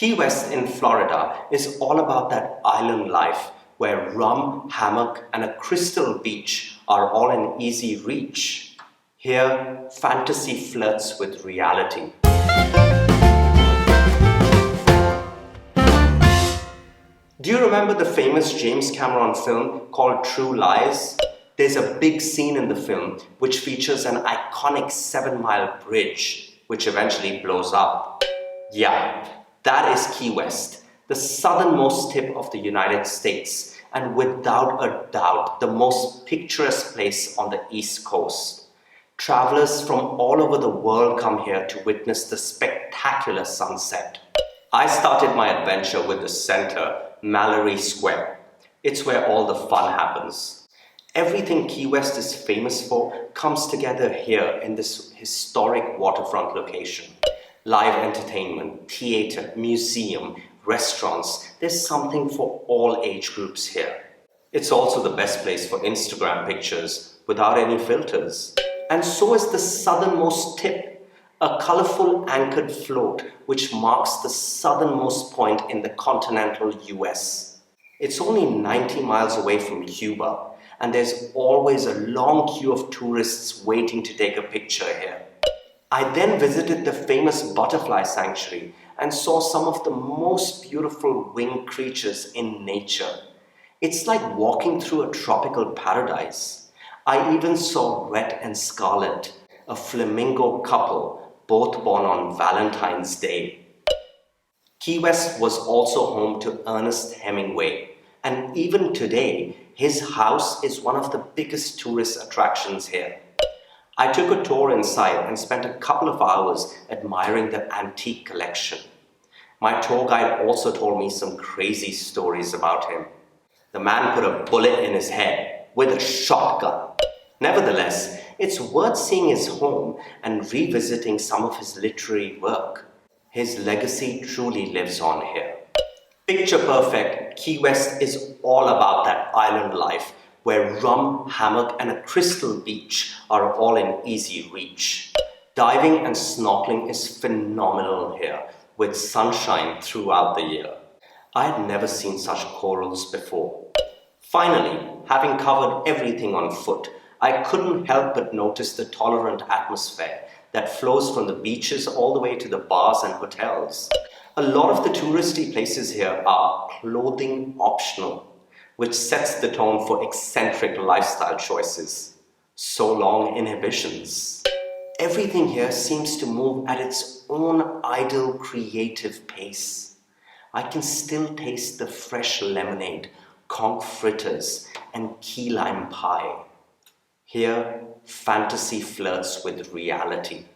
Key West in Florida is all about that island life where rum, hammock, and a crystal beach are all in easy reach. Here, fantasy flirts with reality. Do you remember the famous James Cameron film called True Lies? There's a big scene in the film which features an iconic 7-mile bridge which eventually blows up. Yeah, that is Key West, the southernmost tip of the United States, and without a doubt the most picturesque place on the East Coast. Travelers from all over the world come here to witness the spectacular sunset. I started my adventure with the center, Mallory Square. It's where all the fun happens. Everything Key West is famous for comes together here in this historic waterfront location. Live entertainment, theater, museum, restaurants, there's something for all age groups here. It's also the best place for Instagram pictures without any filters. And so is the southernmost tip, a colorful anchored float which marks the southernmost point in the continental US. It's only 90 miles away from Cuba, and there's always a long queue of tourists waiting to take a picture here. I then visited the famous butterfly sanctuary and saw some of the most beautiful winged creatures in nature. It's like walking through a tropical paradise. I even saw Red and Scarlet, a flamingo couple, both born on Valentine's Day. Key West was also home to Ernest Hemingway, and even today, his house is one of the biggest tourist attractions here. I took a tour inside and spent a couple of hours admiring the antique collection. My tour guide also told me some crazy stories about him. The man put a bullet in his head with a shotgun. Nevertheless, it's worth seeing his home and revisiting some of his literary work. His legacy truly lives on here. Picture perfect, Key West is all about that island life where rum, hammock, and a crystal beach are all in easy reach. Diving and snorkeling is phenomenal here, with sunshine throughout the year. I had never seen such corals before. Finally, having covered everything on foot, I couldn't help but notice the tolerant atmosphere that flows from the beaches all the way to the bars and hotels. A lot of the touristy places here are clothing optional, which sets the tone for eccentric lifestyle choices. So long inhibitions. Everything here seems to move at its own ideal creative pace. I can still taste the fresh lemonade, conch fritters, and key lime pie. Here, fantasy flirts with reality.